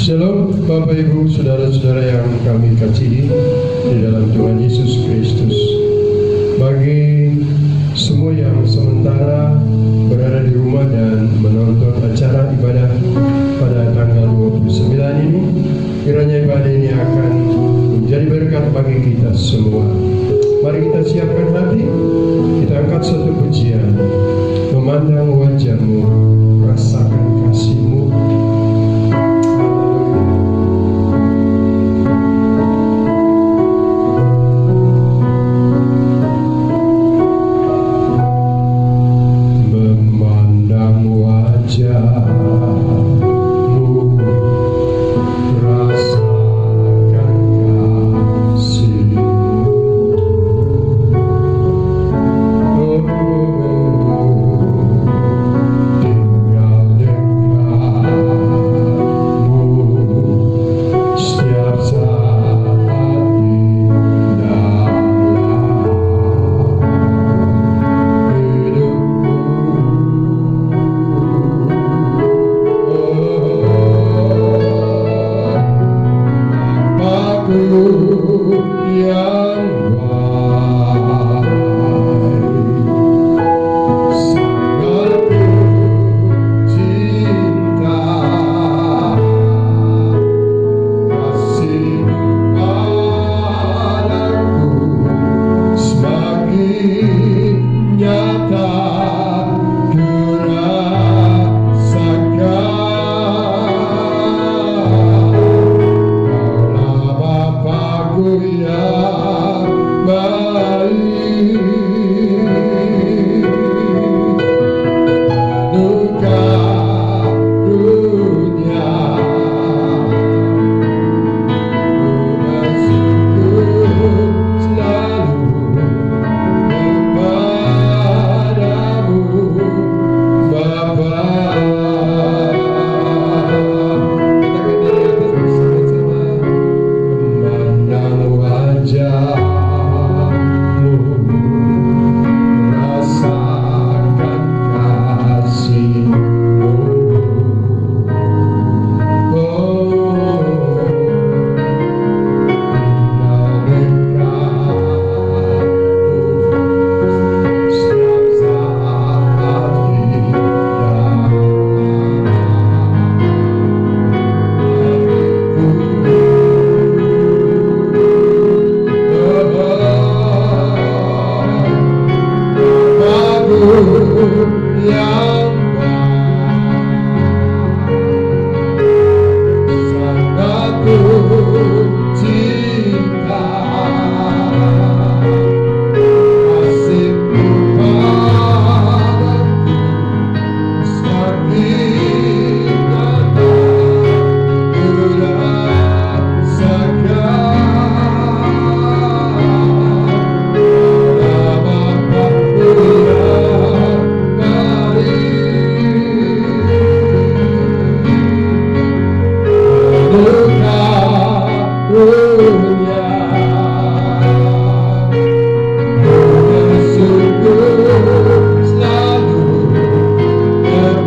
Shalom Bapak Ibu Saudara-saudara yang kami kasihi di dalam Tuhan Yesus Kristus. Bagi semua yang sementara berada di rumah dan menonton acara ibadah pada tanggal 29 ini, kiranya ibadah ini akan menjadi berkat bagi kita semua. Mari kita siapkan hati, kita angkat satu pujian, memandang wajah-Mu, rasakan kasih-Mu.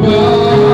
Bye.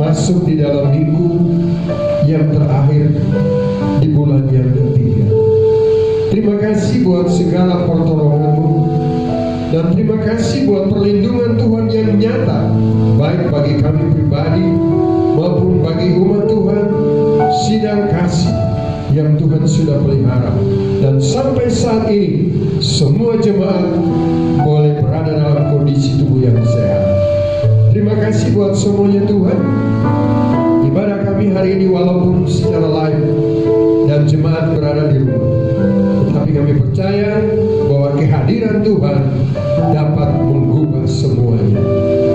masuk di dalam minggu yang terakhir di bulan yang ketiga. Terima kasih buat segala pertolongan-Mu, dan terima kasih buat perlindungan Tuhan yang nyata, baik bagi kami pribadi maupun bagi umat Tuhan, sidang kasih yang Tuhan sudah pelihara. Dan sampai saat ini semua jemaat boleh berada dalam kondisi tubuh yang sehat. Terima kasih buat semuanya Tuhan. Ibadah kami hari ini walaupun secara live dan jemaat berada di rumah, tetapi kami percaya bahwa kehadiran Tuhan dapat mengubah semuanya.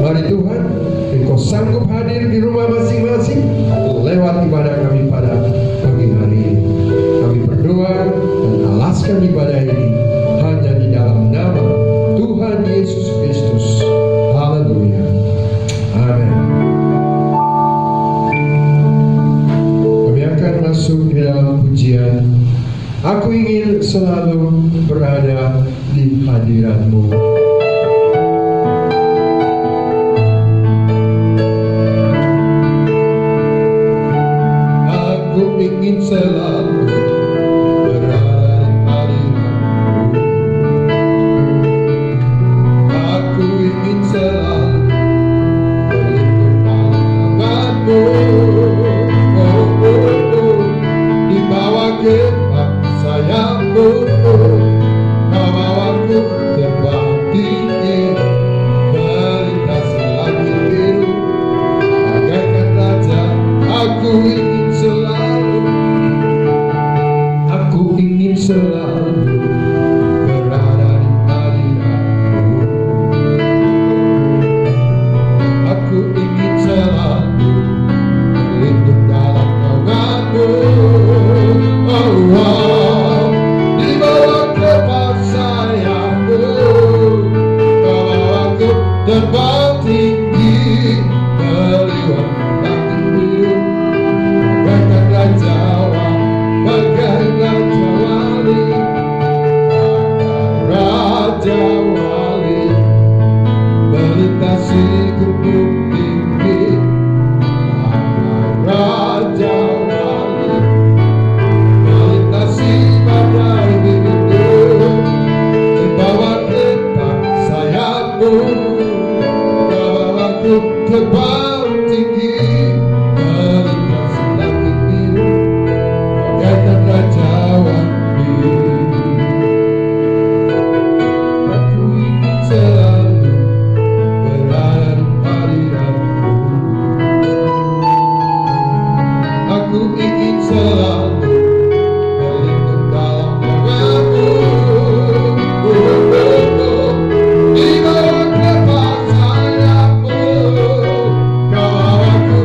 Mari Tuhan, Engkau sanggup hadir di rumah masing-masing lewat ibadah kami pada pagi hari ini. Kami berdoa dan alaskan ibadah ini hanya di dalam nama Tuhan Yesus Kristus. Haleluya. Amin. Kami akan masuk di dalam pujian Aku ingin selalu berada di hadirat-Mu. Aku ingin selalu berada di hadirat-Mu. Aku ingin selalu berlindung dalam tangan-Mu. Di bawah kepak sayap-Mu, Kau bawaku terbang tinggi, melintasi langit biru, bagaikan raja. Aku ingin selalu berada di hadirat-Mu. Aku ingin selalu berlindung dalam naungan-Mu. Oh, oh. Di bawah kepak sayap-Mu, Kau bawaku terbang tinggi, melihat langit biru, bagaikan raja wali, bagaikan raja wali, raja wali, melintasi gunung tinggi, raja wali, melintasi badai bintang, di bawah kepak sayap-Mu, Kau bawaku terbang tinggi, melintasi langit biru, bagaikan raja wali. Aku ingin selalu berada di hadirat-Mu. Aku ingin selalu berlindung dalam naungan-Mu. Di bawah kepak sayap-Mu, Kau bawaku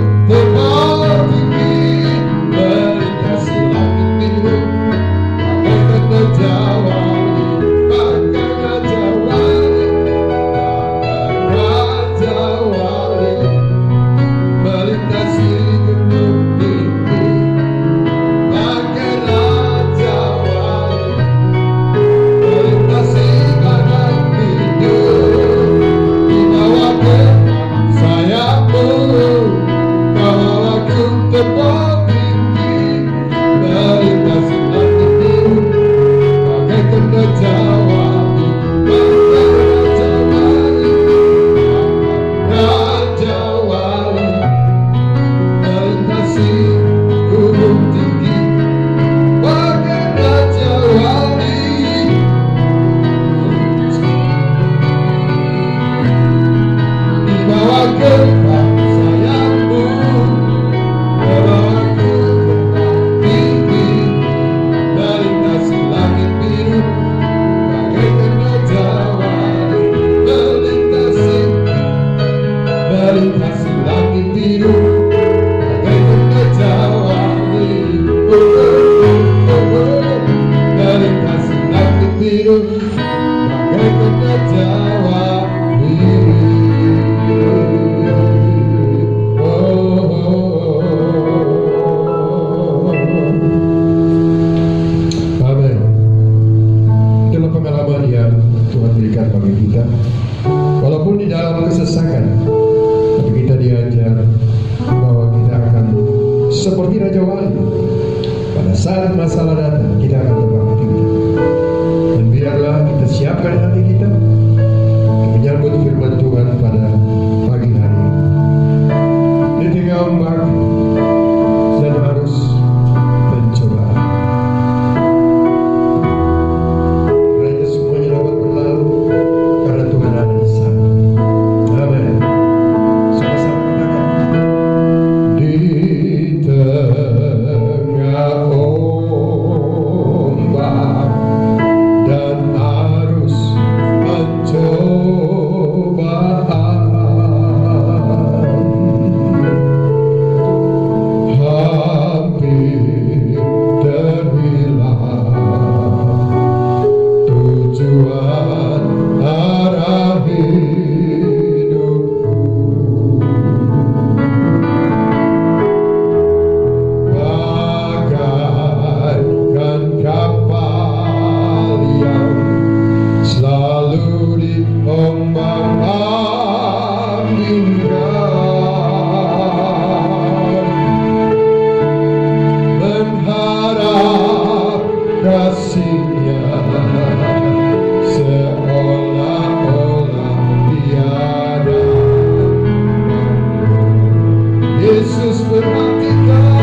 Yesus perhatikan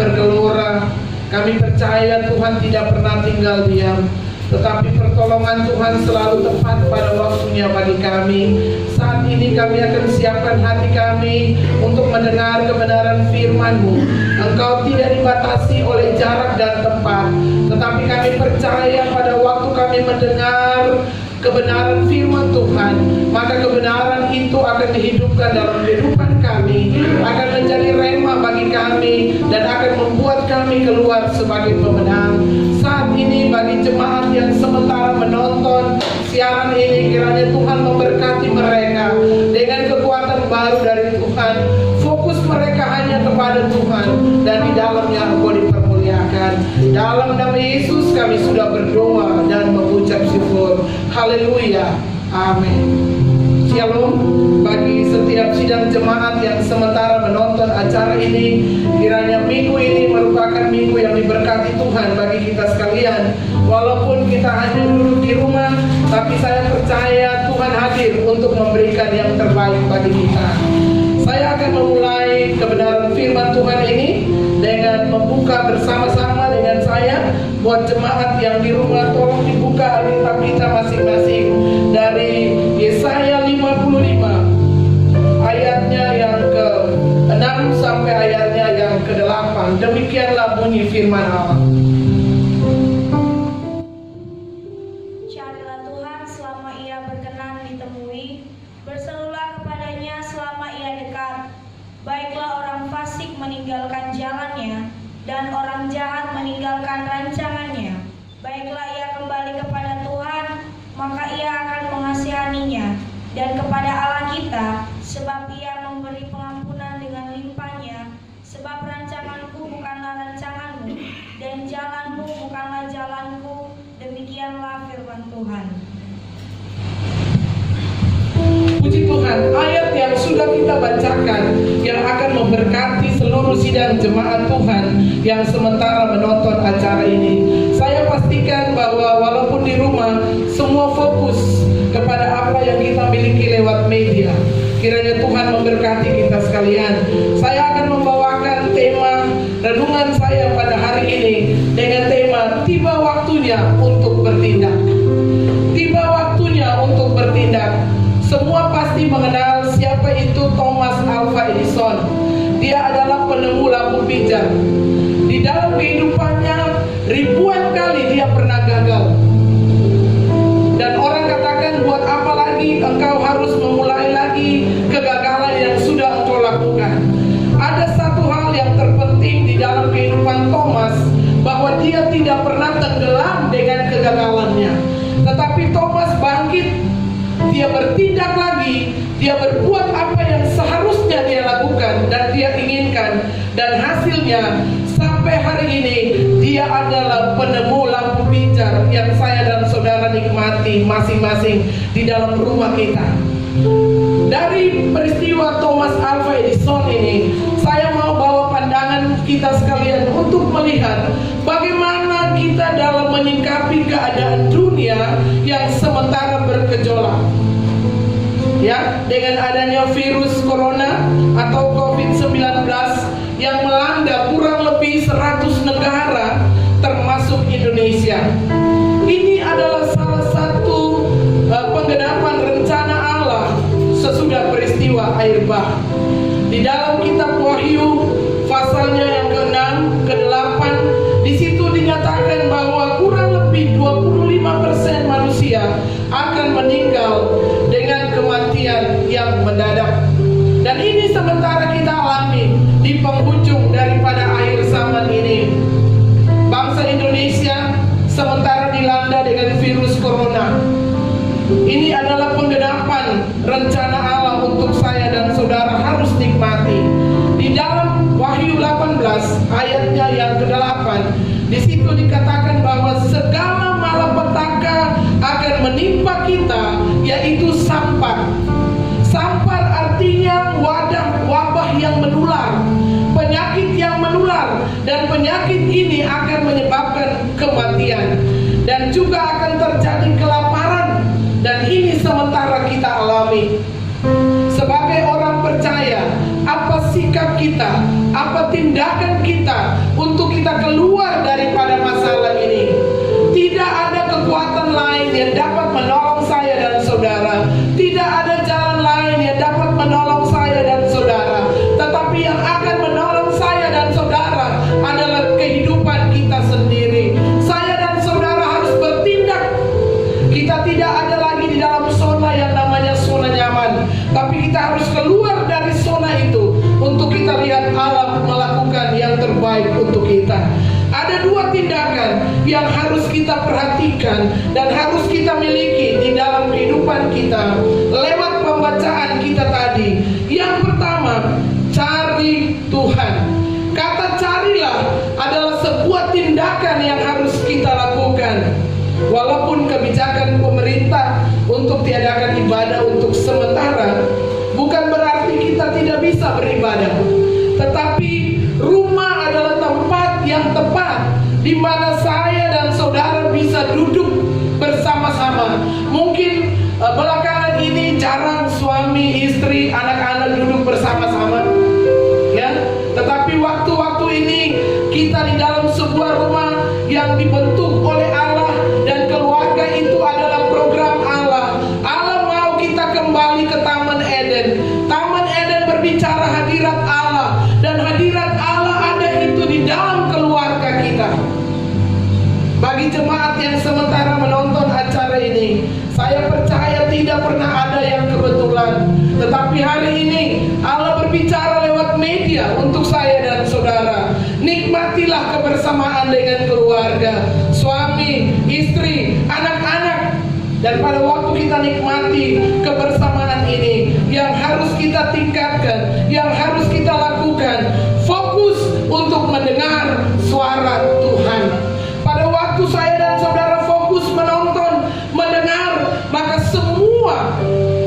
bergelora. Kami percaya Tuhan tidak pernah tinggal diam, tetapi pertolongan Tuhan selalu tepat pada waktunya bagi kami. Saat ini kami akan siapkan hati kami untuk mendengar kebenaran firman-Mu. Engkau tidak dibatasi oleh jarak dan tempat, tetapi kami percaya pada waktu kami mendengar kebenaran firman Tuhan, maka kebenaran itu akan dihidupkan dalam kehidupan kami, akan menjadi rema bagi kami, dan akan membuat kami keluar sebagai pemenang. Saat ini bagi jemaat yang sementara menonton siaran ini, kiranya Tuhan memberkati mereka dengan kekuatan baru dari Tuhan. Fokus mereka hanya kepada Tuhan, dan di dalamnya Engkau dipermuliakan. Dalam nama Yesus kami sudah berdoa dan mengucap syukur. Haleluya, amin. Shalom bagi setiap sidang jemaat yang sementara menonton acara ini. Kiranya minggu ini merupakan minggu yang diberkati Tuhan bagi kita sekalian. Walaupun kita hanya duduk di rumah, tapi saya percaya Tuhan hadir untuk memberikan yang terbaik bagi kita. Saya akan memulai kebenaran firman Tuhan ini dengan membuka bersama-sama dengan saya. Buat jemaat yang di rumah, tolong dibuka Alkitab kita masing-masing dari Yesaya 55 ayatnya yang ke-6 sampai ayatnya yang ke-8. Demikianlah bunyi firman Allah. Carilah Tuhan selama Ia berkenan ditemui, berserulah kepadanya selama Ia dekat. Baiklah orang fasik meninggalkan jalannya, dan orang jahat meninggalkan rancangannya. Baiklah ia kembali kepada Tuhan, maka Ia akan mengasihaninya, dan kepada Allah kita, sebab Ia memberi pengampunan dengan limpahnya. Sebab rancanganku bukanlah rancanganmu, dan jalanmu bukanlah jalanku. Demikianlah firman Tuhan. Puji Tuhan, ayat yang sudah kita bacakan yang akan memberkati seluruh sidang jemaat Tuhan yang sementara menonton acara ini. Saya pastikan bahwa walaupun di rumah, semua fokus kepada apa yang kita miliki lewat media. Kiranya Tuhan memberkati kita sekalian. Saya akan membawakan tema renungan saya pada hari ini dengan tema tiba waktunya untuk bertindak. Tiba waktunya untuk bertindak. Semua pasti mengenal siapa itu Thomas Alva Edison. Dia adalah penemu lampu pijar. Di dalam kehidupannya ribuan kali dia pernah gagal. Dan orang katakan, buat apa lagi engkau harus memulai lagi kegagalan yang sudah engkau lakukan. Ada satu hal yang terpenting di dalam kehidupan Thomas, bahwa dia tidak pernah tenggelam dengan kegagalannya. Tetapi Thomas bangkit. Dia bertindak lagi, dia berbuat apa yang seharusnya dia lakukan dan dia inginkan, dan hasilnya sampai hari ini dia adalah penemu lampu pijar yang saya dan saudara nikmati masing-masing di dalam rumah kita. Dari peristiwa Thomas Alva Edison ini, saya mau bawa pandangan kita sekalian untuk melihat bagaimana kita dalam menyikapi keadaan dunia yang sementara bergejolak. Ya, dengan adanya virus corona atau COVID-19 yang melanda kurang lebih 100 negara termasuk Indonesia. Ini adalah salah satu penggenapan rencana Allah sesudah peristiwa air bah. Di dalam kitab Wahyu pasalnya yang ke-6, ke-8, di situ dinyatakan bahwa kurang lebih 25% manusia akan meninggal dengan kematian yang mendadak. Dan ini sementara kita alami di penghujung daripada akhir zaman ini. Bangsa Indonesia sementara dilanda dengan virus corona. Ini adalah penggenapan rencana Allah untuk saya dan saudara harus nikmati. Di dalam Wahyu 18 ayatnya yang ke-8, di situ dikatakan bahwa segala malapetaka akan menimpa kita, yaitu sampar. Sampar artinya wabah yang menular, penyakit yang menular, dan penyakit ini akan menyebabkan kematian, dan juga akan terjadi kelaparan. Dan ini sementara kita alami. Sebagai orang percaya, apa sih sikap kita, apa tindakan kita untuk kita keluar daripada masalah ini. Tidak ada kekuatan lain yang dapat menolong saya dan saudara. Tidak ada jalan lain yang dapat menolong saya dan saudara. Tetapi yang akan menolong saya dan saudara adalah kehidupan kita sendiri. Saya dan saudara harus bertindak. Kita tidak ada lagi di dalam zona yang namanya zona nyaman, tapi kita harus keluar dari zona itu untuk kita lihat Allah melakukan yang terbaik untuk kita. Ada dua tindakan yang harus kita perhatikan dan harus kita miliki di dalam kehidupan kita lewat pembacaan kita tadi. Yang pertama, cari Tuhan. Kata carilah adalah sebuah tindakan yang harus kita lakukan. Walaupun kebijakan pemerintah untuk tiadakan ibadah untuk sementara, bukan berarti kita tidak bisa beribadah. Tetapi rumah adalah tempat yang tepat di mana saya dan saudara bisa duduk bersama-sama. Mungkin belakangan ini jarang suami, istri, anak-anak duduk bersama-sama, ya. Tetapi waktu-waktu ini kita di dalam sebuah rumah yang dibentuk oleh Allah, dan keluarga itu adalah program Allah. Allah mau kita kembali ke Taman Eden. Taman Eden berbicara hadirat Allah, dan hadirat Allah ada itu di dalam keluarga kita. Bagi jemaat yang sementara menonton acara ini, saya percaya tidak pernah ada yang kebetulan. Tetapi hari ini Allah berbicara lewat media untuk saya dan saudara. Nikmatilah kebersamaan dengan keluarga, suami, istri, anak-anak. Dan pada waktu kita nikmati kebersamaan ini, yang harus kita tingkatkan, yang harus kita lakukan, fokus untuk mendengar suara Tuhan. Pada waktu saya dan saudara fokus menonton, mendengar, maka semua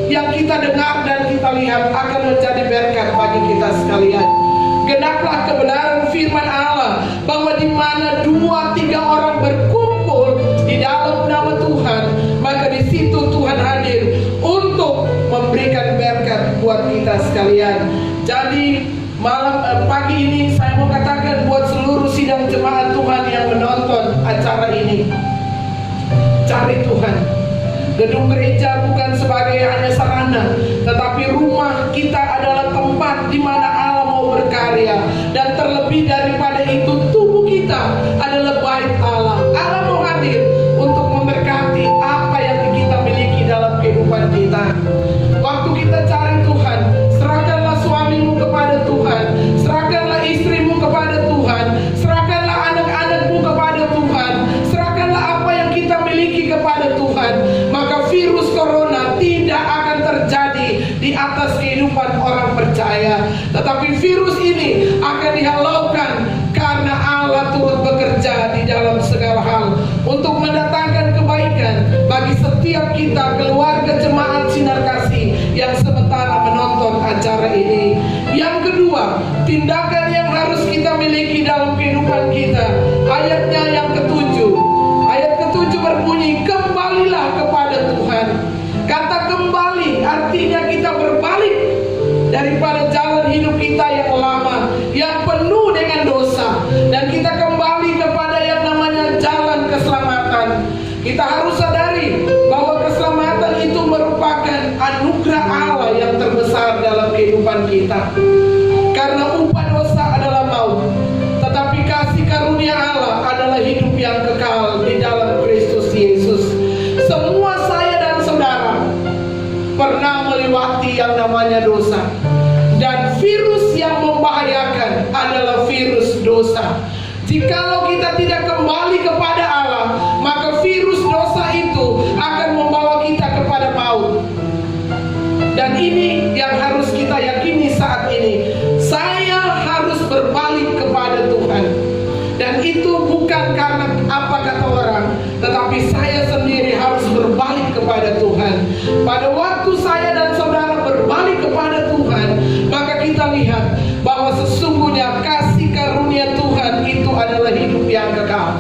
yang kita dengar dan kita lihat akan menjadi berkat bagi kita sekalian. Genaplah kebenaran firman Allah bahwa di mana 2-3 orang berkumpul di dalam nama Tuhan, maka di situ Tuhan hadir untuk memberikan berkat buat kita sekalian. Jadi pagi ini saya mau katakan buat seluruh sidang jemaat Tuhan yang menonton acara ini, cari Tuhan. Gedung gereja bukan sebagai hanya sarana, tetapi rumah kita adalah tempat di mana Allah mau berkarya. Dan terlebih daripada itu, tubuh kita adalah bait Allah. Allah mau hadir untuk memberkati apa yang kita miliki dalam kehidupan kita. Waktu kita cari Tuhan, serahkanlah suamimu kepada Tuhan, serahkanlah istrimu kepada Tuhan, serahkanlah anak-anakmu kepada Tuhan, serahkanlah apa yang kita miliki kepada Tuhan. Maka virus corona tidak akan terjadi di atas kehidupan orang percaya, tetapi virus ini akan dihalaukan karena Allah turut bekerja di dalam segala hal untuk mendatangkan kebaikan bagi setiap kita, keluarga jemaat Sinar Kasih yang sementara menonton acara ini. Yang kedua, tindakan yang harus kita miliki dalam kehidupan kita, ayatnya yang ketujuh. Ayat ketujuh berbunyi, kembalilah kepada Tuhan. Kata kembali artinya kita berbalik daripada jalan hidup kita yang lama, yang penuh dengan dosa, dan kita kembali kepada yang namanya jalan keselamatan. Kita harus sadari bahwa keselamatan itu merupakan anugerah Allah yang terbesar dalam kehidupan kita. Karena upah dosa adalah maut, tetapi kasih karunia Allah adalah hidup yang kekal di dalam Kristus Yesus. Semua saya dan saudara pernah melewati yang namanya dosa, dan virus yang membahayakan adalah virus dosa. Jikalau kita tidak kembali kepada Allah, maka virus dosa itu akan membawa kita kepada maut. Dan ini yang harus kita yakini saat ini. Saya harus berbalik kepada Tuhan. Dan itu bukan karena apa kata orang, tetapi saya sendiri harus berbalik kepada Tuhan. Pada waktu saya dan saudara berbalik kepada Tuhan, maka kita lihat bahwa sesungguhnya kasih karunia Tuhan itu adalah hidup yang kekal.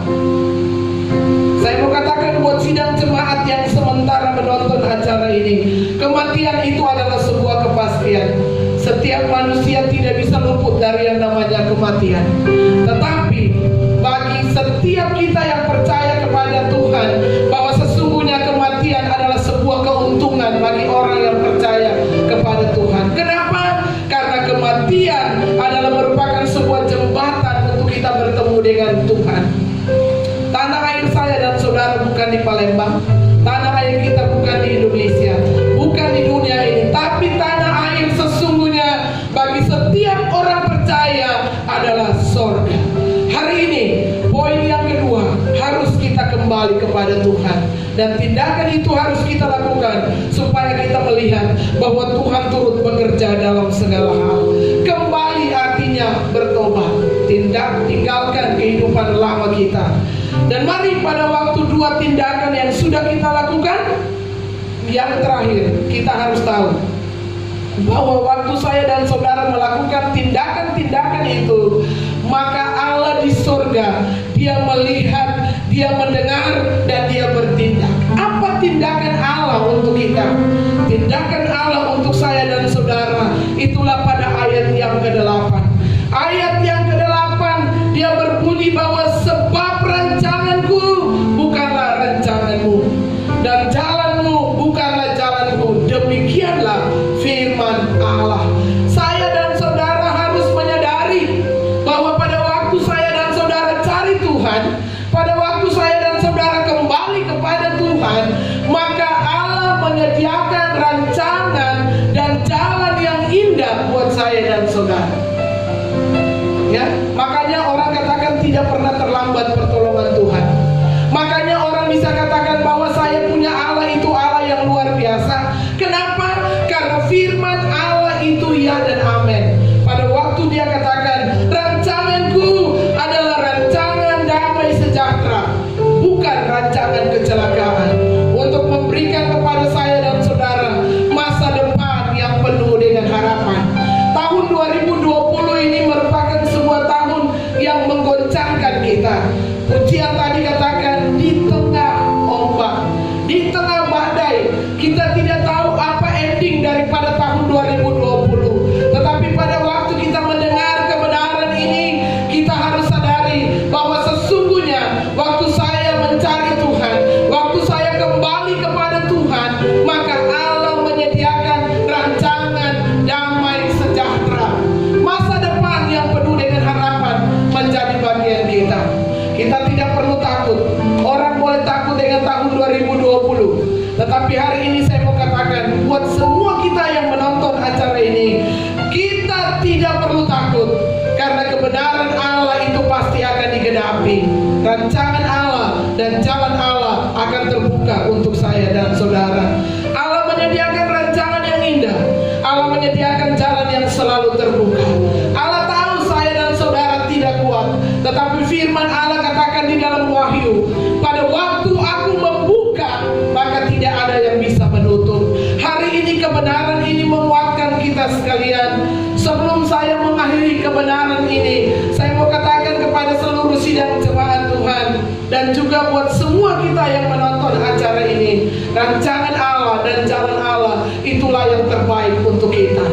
Saya mau katakan buat sidang jemaat yang sementara menonton acara ini, kematian itu adalah sebuah kepastian. Setiap manusia tidak bisa luput dari yang namanya kematian. Tetapi bagi setiap kita yang percaya kepada Tuhan, bahwa sesungguhnya kematian adalah sebuah keuntungan bagi orang yang percaya kepada Tuhan. Kenapa? Karena kematian adalah merupakan sebuah jembatan untuk kita bertemu dengan Tuhan. Tanah air saya dan saudara bukan di Palembang. Tanah air kita bukan di Indonesia, bukan di dunia ini, tapi tanah air sesungguhnya bagi setiap orang percaya adalah sorga. Hari ini, poin yang kedua, harus kita kembali kepada Tuhan. Dan tindakan itu harus kita lakukan supaya kita melihat bahwa Tuhan turut bekerja dalam segala hal. Kembali artinya bertobat, tinggalkan kehidupan lama kita. Dan mari pada waktu dua tindakan yang sudah kita lakukan, yang terakhir kita harus tahu bahwa waktu saya dan saudara melakukan tindakan-tindakan itu, maka Allah di surga, Dia melihat, Dia mendengar, dan Dia bertindak. Apa tindakan Allah untuk kita? Tindakan Allah untuk saya dan saudara itulah pada ayat yang ke-8. Ayat yang ke-8 dia berbunyi bahwa sebab rancanganku bukanlah rancanganmu, dan jalanmu bukanlah jalanku. Demikianlah firman Allah. Saya dan saudara harus menyadari bahwa pada waktu saya dan saudara cari Tuhan, pada waktu saya dan saudara kembali kepada Tuhan, maka Allah menyediakan rancangan dan jalan yang indah buat saya dan saudara. Ya, makanya orang katakan tidak pernah terlambat pertolongan Tuhan. Makanya orang bisa katakan bahwa saya punya Allah itu Allah yang luar biasa. Kenapa? Karena firman Allah itu ya dan amin. Pada waktu dia katakan, rancanganku adalah rancangan damai sejahtera, bukan rancangan kecelakaan, untuk memberikan kepada saya dan saudara masa depan yang penuh dengan harapan. Tahun 2020 ini merupakan sebuah tahun yang menggoncangkan kita. Pujian tadi katakan di tengah ombak, di tengah badai, kita tidak tahu apa ending daripada tahun 2020. Tetapi pada waktu kita mendengar kebenaran ini, kita harus sadari bahwa sesungguhnya waktu saya mencari Tuhan, waktu saya kembali kepada Tuhan, maka Allah menyediakan rancangan damai sejahtera, masa depan yang penuh dengan harapan menjadi bagian kita. Kita tidak perlu takut. Orang boleh takut dengan tahun 2020, tetapi hari ini saya mau katakan buat semua kita yang menonton acara ini, kita tidak perlu takut, karena kebenaran Allah itu pasti akan digenapi. Rancangan Allah dan jalan Allah akan terbuka untuk saya dan saudara. Allah menyediakan rancangan yang indah. Allah menyediakan jalan yang selalu terbuka. Allah tahu saya dan saudara tidak kuat, tetapi firman Allah katakan di dalam Wahyu, pada waktu aku membuka, maka tidak ada yang bisa menutup. Hari ini kebenaran ini menguatkan kita sekalian. Sebelum saya mengakhiri kebenaran ini, saya mau katakan kepada seluruh sidang jemaat Tuhan, dan juga buat semua kita yang menonton acara ini, rancangan Allah dan jalan Allah itulah yang terbaik untuk kita.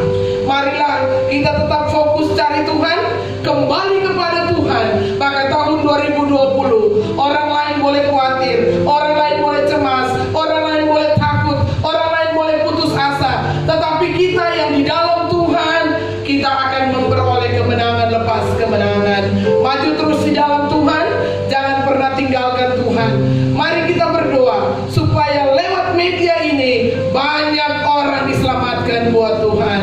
Marilah kita tetap fokus cari Tuhan, kembali kepada Tuhan. Maka tahun 2020, orang lain boleh khawatir, orang lain boleh cemas, orang lain boleh takut, orang lain boleh putus asa, tetapi kita yang di dalam Tuhan, kita akan memperoleh kemenangan lepas kemenangan. Maju terus di dalam Tuhan, jangan pernah tinggalkan Tuhan. Mari kita berdoa supaya lewat media ini banyak orang diselamatkan buat Tuhan.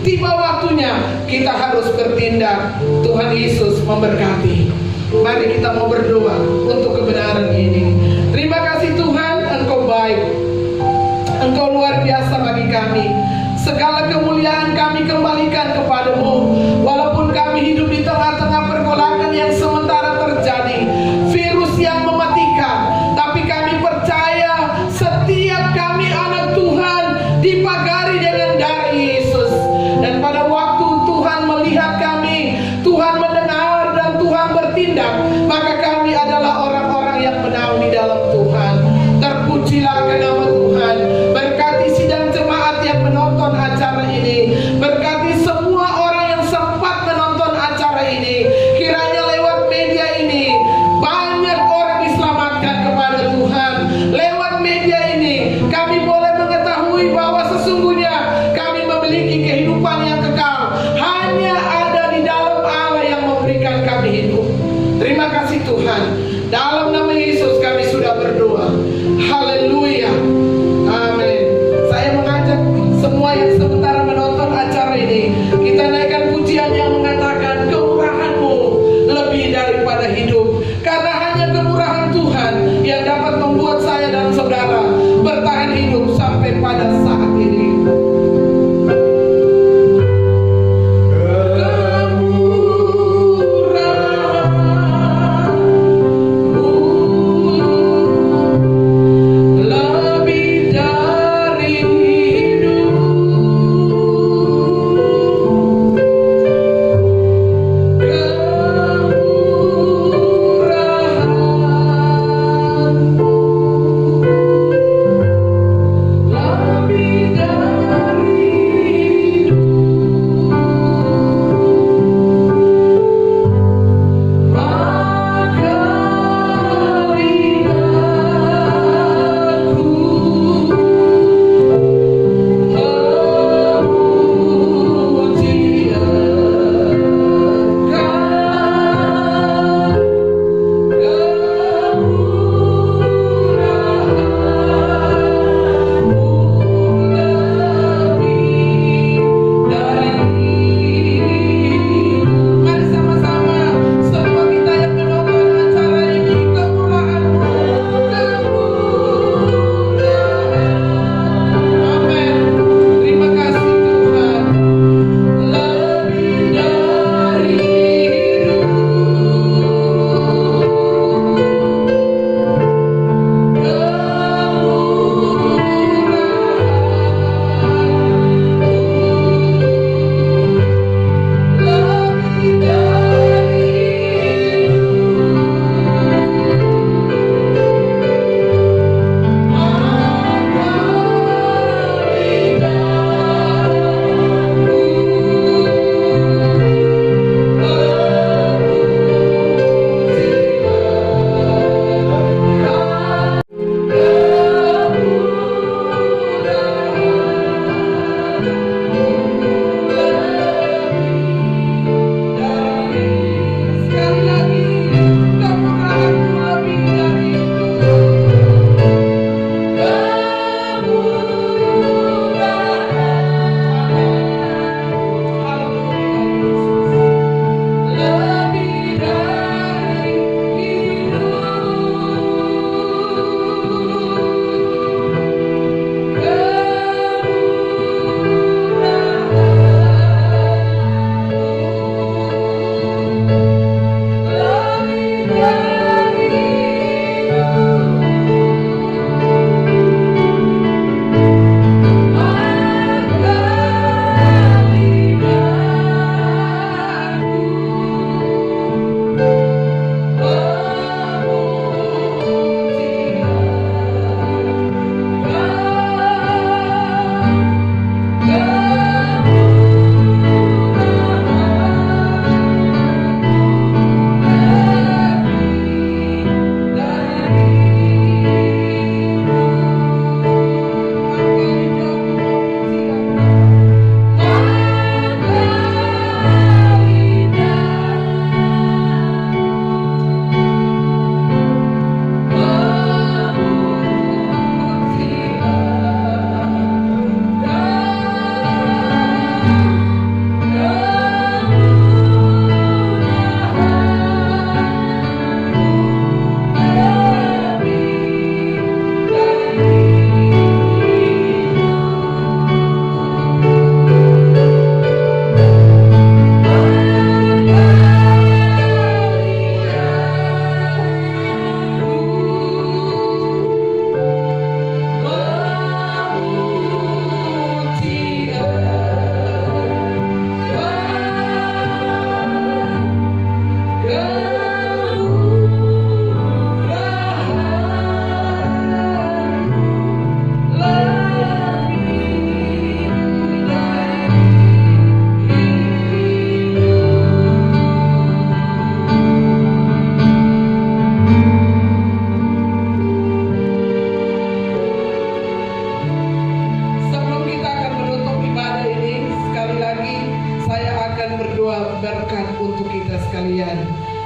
Tiba waktunya kita harus bertindak. Tuhan Yesus memberkati. Mari kita mau berdoa untuk kebenaran ini. Terima kasih Tuhan, Engkau baik, Engkau luar biasa bagi kami. Segala kemuliaan kami kembalikan kepadamu. Walaupun kami hidup di tengah-tengah pergolakan yang sementara terjadi, virus yang mematikan, tapi kami percaya setiap kami anak Tuhan dipagari dengan darah Yesus. Dan pada waktu Tuhan melihat kami, Tuhan mendengar dan Tuhan bertindak, maka kami adalah orang-orang yang menang di dalam Tuhan. Terpujilah nama Tuhan. Berkati sidang jemaat yang menonton acara ini, berkati semua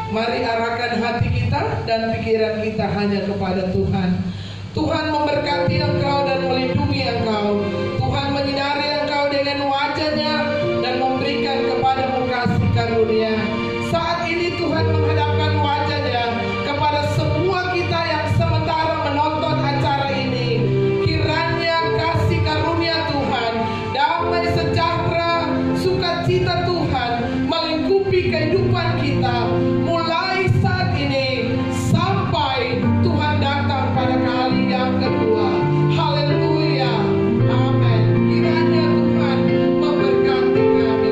Mari arahkan hati kita dan pikiran kita hanya kepada Tuhan. Tuhan memberkati engkau dan melindungi engkau. Tuhan menyinari engkau dengan wajah-Nya dan memberikan kepadamu kasih karunia. Saat ini Tuhan menghadapkan wajah-Nya kepada semua kita yang sementara menonton acara ini. Kiranya kasih karunia Tuhan, damai sejahtera, sukacita Tuhan melingkupi kehidupan kita mulai saat ini sampai Tuhan datang pada kali yang kedua. Haleluya. Amin. Kiranya Tuhan memberkati kami.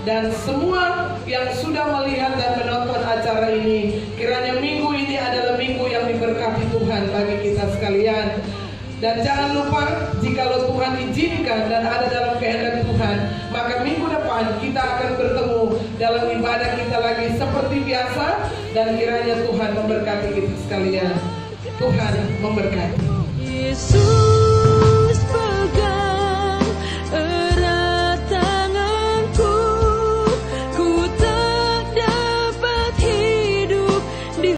Dan semua yang sudah melihat dan menonton acara ini, kiranya minggu ini adalah minggu yang diberkati Tuhan bagi kita sekalian. Dan jangan lupa, jikalau Tuhan izinkan dan ada dalam kehendak Tuhan, maka minggu depan kita akan bertemu dalam ibadah kita lagi seperti biasa. Dan kiranya Tuhan memberkati kita sekalian. Tuhan memberkati. Yesus.